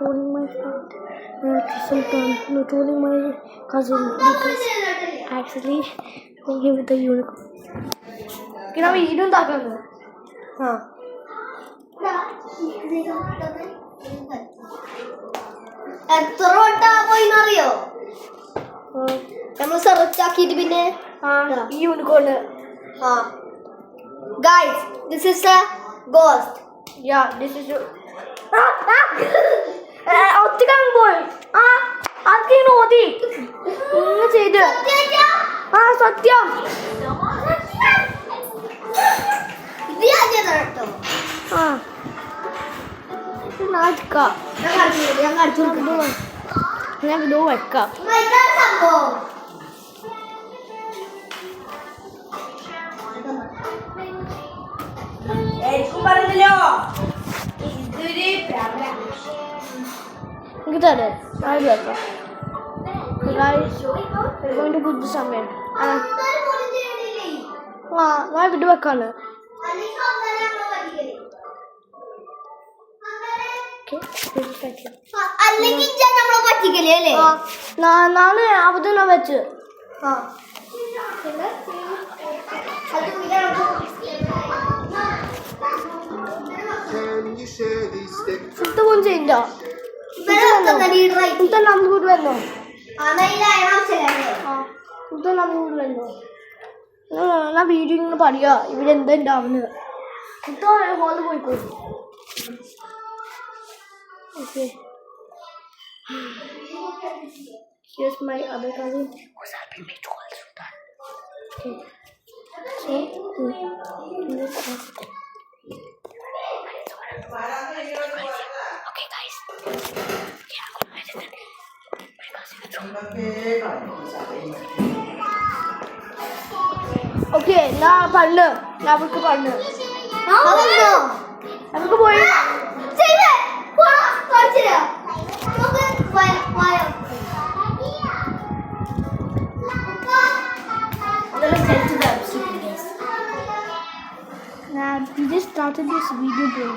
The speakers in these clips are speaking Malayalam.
trolling my friend Sultan, no, trolling my cousin because actually trolling him with the unicorn. Can I eat on that one? Huh. എത്ര വട്ടാ പോയിന്നറിയോ? നമ്മൾ സെർച്ച് ആക്കിയിട്ട് പിന്നെ ഈ unicorn. Guys, this is a ghost. Yeah, this is ഒത്തിക്കാൻ പോയി. ആർക്കും ഓതി ഇങ്ങനെ ചെയ്ത് സത്യം ഇത് ഞാൻ ചെയ്തോ. ഞാൻ ഇതോ വെക്കാം. പറഞ്ഞല്ലോ എനിക്ക് തരേ അത് വെക്കാം. We're going to put this somewhere. ഞാൻ ഇവിടെ വെക്കാണ്. നാളെ അവിടെ വെച്ച് സുത്തമൊന്നും ചെയ്യണ്ടോ? നമ്മൾ കൂടി വന്നോ? നമ്മൾ കൂടി വന്നോ? ഞാൻ വീഡിയോ ഇങ്ങനെ പറയാ ഇവിടെ എന്താ ഉണ്ടാവുന്നത്. ഹോളിൽ പോയിക്കോ. Okay. Here's my other cousin who's helping me to call Sultan. Okay. So, okay, guys. Okay, I'm gonna edit it. My cousin is wrong. Okay, now partner. Now we can partner. നമുക്ക് പോയി we just started this video, bro.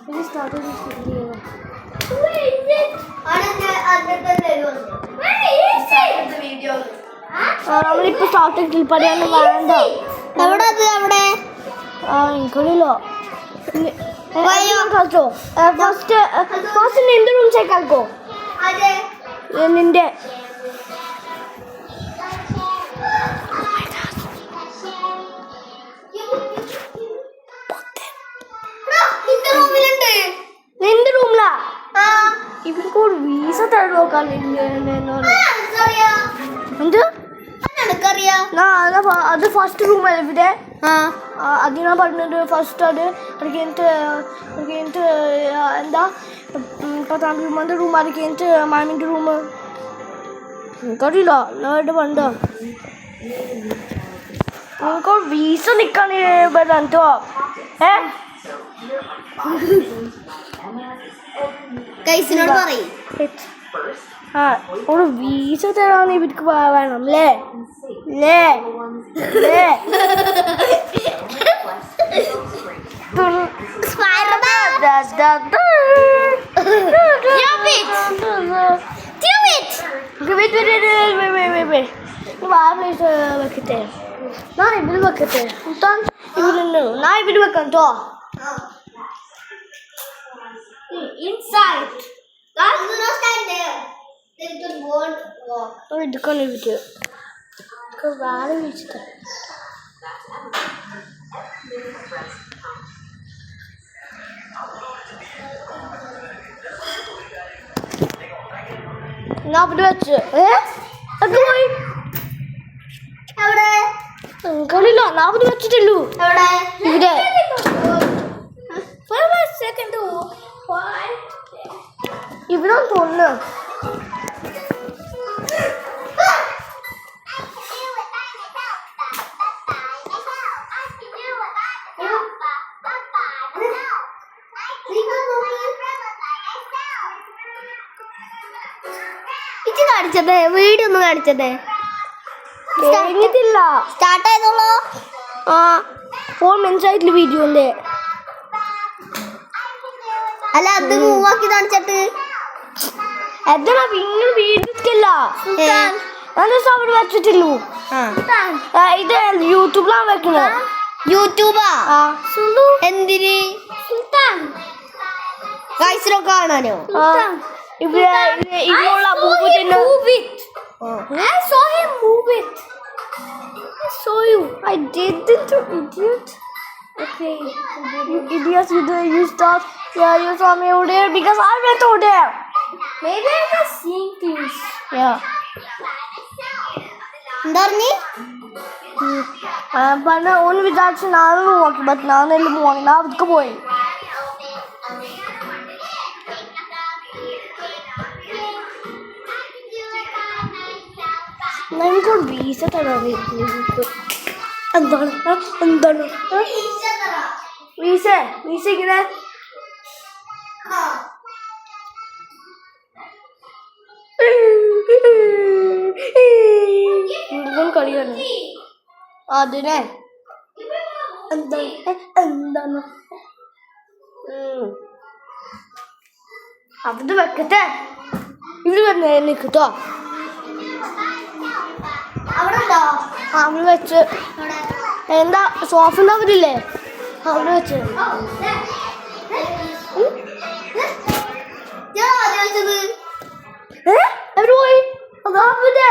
We just started this video. Where is it? നമ്മളിപ്പോ സ്റ്റാർട്ട് പറയാന്ന് വേണ്ട. എവിടെ അത്? അവിടെ എനിക്കറിയില്ലോ. കളിച്ചോ ഫസ്റ്റ് നിന്റെ റൂം ചെക്ക് കളിക്കോ. നിന്റെ നിന്റെ റൂമിലാ ഇവർക്ക് ഒരു വീസ തരുമോ? എന്ത് അത് ഫസ്റ്റ് റൂമല്ലേ ഇവിടെ? അതിനാ പറഞ്ഞത് ഫസ്റ്റ്. അത് കഴിഞ്ഞിട്ട് എന്താ പത്താം റൂമിൻ്റെ റൂം. അത് കഴിഞ്ഞിട്ട് മാമിൻ്റെ റൂം. എനിക്കറിയില്ല. എല്ലാവരുടെ പണ്ടോ നിങ്ങൾക്ക് വീസ നിൽക്കാൻ കേട്ടോ. ഒരു വീസ തരാന്ന് ഇവർക്ക് വേണം അല്ലേ? വെക്കട്ടെ. ഞാൻ ഇവിടെ വെക്കട്ടെ. ഞാൻ ഇവിടെ വെക്കാം കേട്ടോ. Inside. Guys, do not stand there. They won't walk. എടുക്കാൻ വിളിച്ചു വേറെ വിളിച്ചിട്ട് ഞാൻ അവിടെ വെച്ച് അത് പോയി. കളില്ല. ഞാൻ അവിടെ വെച്ചിട്ടുള്ളൂ. ഇവിടെ ഇവിടെ തോന്നുന്നു. കാണിച്ചതേ വീഡിയോ ഒന്ന് കാണിച്ചതേ കഴിഞ്ഞിട്ടില്ല. സ്റ്റാർട്ട് ആയതോളൂ. 4 minutes ആയിട്ടില്ല വീഡിയോന്റെ. അല്ല അത് മൂവാക്കി കാണിച്ചിട്ട് എന്തിനാ നിങ്ങൾ വീട്ടില്ല അവിടെ വെച്ചിട്ടില്ലു ഇത് യൂട്യൂബിലാണ് വെക്കുന്നത് യൂട്യൂബാ എന്തിന് വയസ്സിലൊക്കെ കാണാനോ ഇങ്ങനെയുള്ള I saw him move it. I saw you. I did it, you idiot. Okay. You idiots, you start. Yeah, you saw me over there because I went over there. Maybe I was seeing things. Yeah. എന്താ പറഞ്ഞേ പറഞ്ഞ ഓന് വിചാരിച്ച് ഞാനൊന്ന് നോക്കി ബട്ട് ഞാനെല്ലാം പോവാങ്ങി ഞാൻ അതൊക്കെ പോയി എനിക്കൊരു വീസ തരാൻ എന്താണ് എന്താണ് വീസ വീസ ഇങ്ങനെ കളിയാണ് അതിനെ എന്താണ് എന്താണ് അവിടെ വെക്കട്ടെ ഇവിടെ വന്ന് നിൽക്കട്ടോ അവിടെ വെച്ച് എന്താ സോഫിൻ്റെ അവരില്ലേ അവിടെ വെച്ച് എവിടെ പോയി അതവിടെ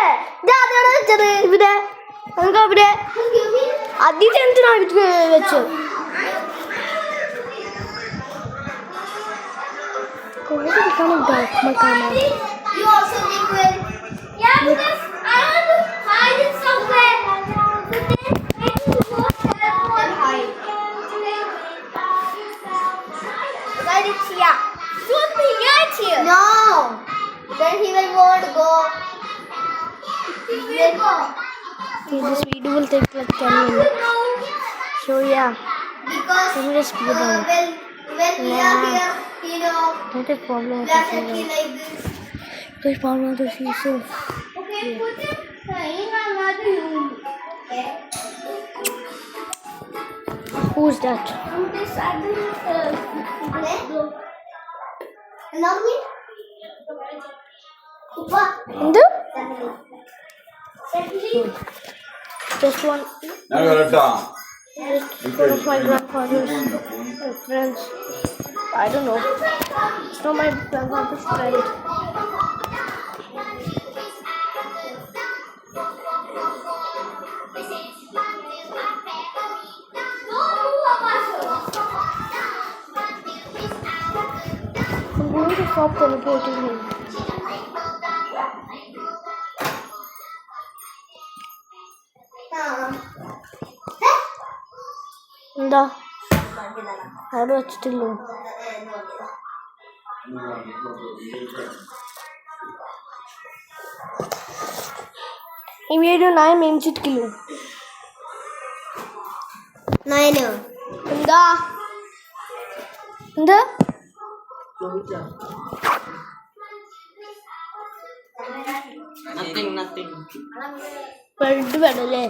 വെച്ചത് ഇവിടെ നമുക്ക് അവിടെ അതിൽ എന്തിനാ ഇത് വെച്ച് You also liquid. Yeah, because I want to hide it somewhere. But then I need to go there and hide. Hide it here. Shoot me right here. No. Then he will want to go. He will go. This video will take like 10 minutes. So yeah. Because let me just speed on. when we are here, you know, don't take problem with let's this. be like this. There's problem with this issue. Okay, put it in another room. Okay. Who's that? On this other another me? What? Into? Just one. Just one of my grandfather's friends. I don't know. It's not my grandfather's friend. I'm going to stop teleporting him. എന്താ അവിടെ വെച്ചിട്ടില്ലോ ഈ വീഡിയോ 9 minutes ഇട്ടില്ലോ 9 എന്താ എന്താ nothing ബ്രെഡ് വേണല്ലേ